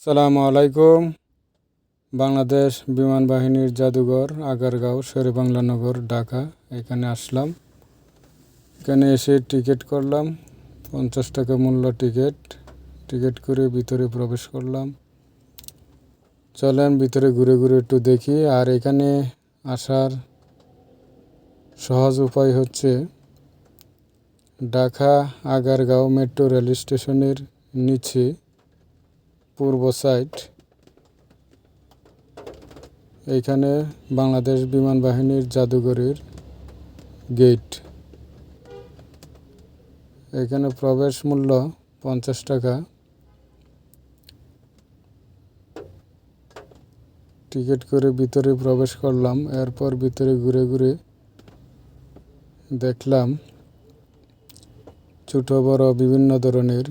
আসসালামু আলাইকুম। বাংলাদেশ বিমান বাহিনীর জাদুঘর, আগারগাঁও, শেরেবাংলা নগর, ঢাকা। এখানে আসলাম। এখানে এসে টিকিট করলাম, 50 টাকা মূল্য টিকিট করে ভিতরে প্রবেশ করলাম। চলেন ভিতরে ঘুরে ঘুরে একটু দেখি। আর এখানে আসার সহজ উপায় হচ্ছে ঢাকা আগারগাঁও মেট্রো রেল স্টেশনের নিচে পূর্ব সাইড, এইখানে বাংলাদেশ বিমান বাহিনীর জাদুঘরের গেট। এখানে প্রবেশ মূল্য 50 টাকা। টিকিট করে ভিতরে প্রবেশ করলাম। এরপর ভিতরে ঘুরে ঘুরে দেখলাম ছোট বড় বিভিন্ন ধরনের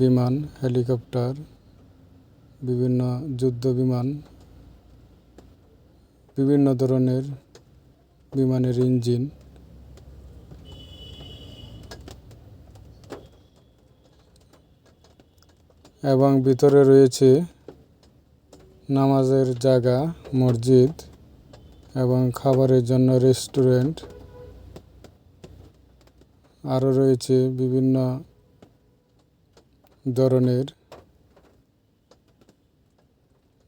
বিমান, হেলিকপ্টার, বিভিন্ন যুদ্ধ বিমান, বিভিন্ন ধরনের বিমানের ইঞ্জিন। এবং ভিতরে রয়েছে নামাজের জায়গা, মসজিদ এবং খাবারের জন্য রেস্টুরেন্ট। আরও রয়েছে বিভিন্ন ধরনের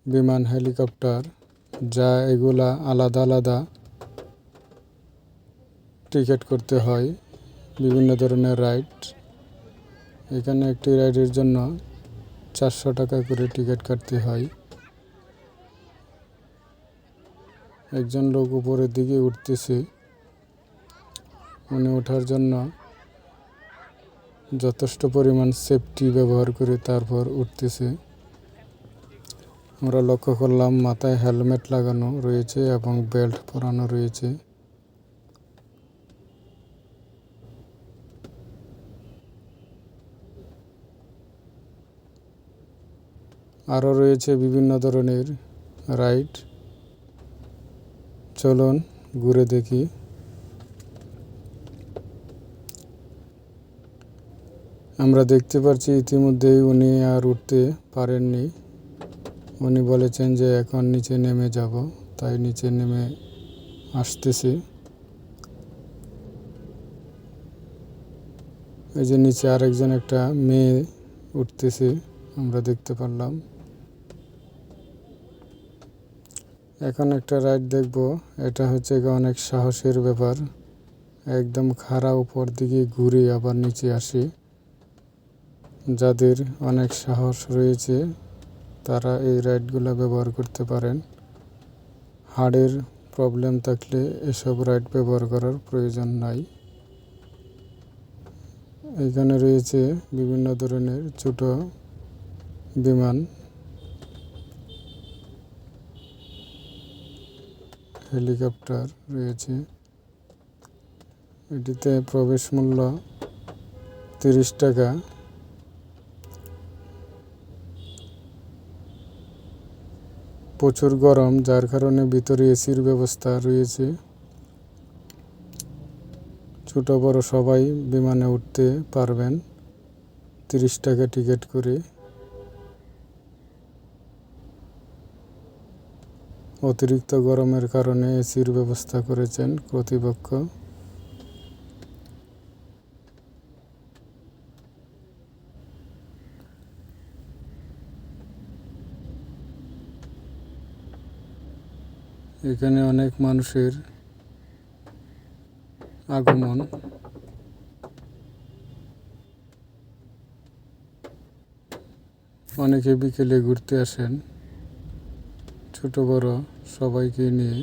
বিমান, হেলিকপ্টার, যা এগুলা আলাদা আলাদা টিকিট করতে হয়। বিভিন্ন ধরনের রাইড। এখানে একটি রাইডের জন্য 400 টাকা করে টিকিট কাটতে হয়। একজন লোক উপরের দিকে উঠতেছে। উনি ওঠার জন্য যথেষ্ট পরিমাণ সেফটি ব্যবহার করে তারপর উঠতেছে। আমরা লক্ষ্য করলাম মাথায় হেলমেট লাগানো রয়েছে এবং বেল্ট পরানো রয়েছে। আরও রয়েছে বিভিন্ন ধরনের রাইড। চলুন ঘুরে দেখি। আমরা দেখতে পাচ্ছি ইতিমধ্যেই উনি আর উঠতে পারেননি। উনি বলেছেন যে এখন নিচে নেমে যাব, তাই নিচে নেমে আসতেছে। এই যে নিচে আরেকজন একটা মেয়ে উঠতেছে, আমরা দেখতে পারলাম। এখন একটা রাইড দেখব। এটা হচ্ছে অনেক সাহসের ব্যাপার। একদম খাড়া উপর দিকে ঘুরে আবার নিচে আসে। যাদের অনেক সাহস রয়েছে তারা এই রাইডগুলো ব্যবহার করতে পারেন। হাড়ের প্রবলেম থাকলে এসব রাইড ব্যবহার করার প্রয়োজন নাই। এখানে রয়েছে বিভিন্ন ধরনের ছোট বিমান, হেলিকপ্টার রয়েছে। এটিতে প্রবেশ মূল্য 30 টাকা। প্রচুর গরম, যার কারণে ভিতরে এসির ব্যবস্থা রয়েছে। ছোট বড় সবাই বিমানে উঠতে পারবেন 30 টাকা টিকিট করে। অতিরিক্ত গরমের কারণে এসির ব্যবস্থা করেছেন কর্তৃপক্ষ। এখানে অনেক মানুষের আগমন। অনেকে বিকেলে ঘুরতে আসেন, ছোট বড় সবাইকে নিয়ে।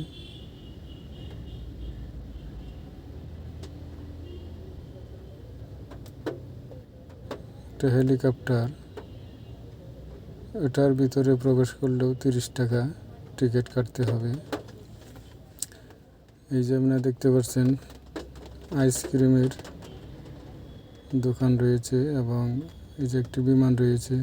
একটা হেলিকপ্টার, এটার ভিতরে প্রবেশ করলেও 30 টাকা টিকিট কাটতে হবে। এই যে আপনারা দেখতে পাচ্ছেন আইসক্রিমের দোকান রয়েছে এবং এই যে একটি বিমান রয়েছে।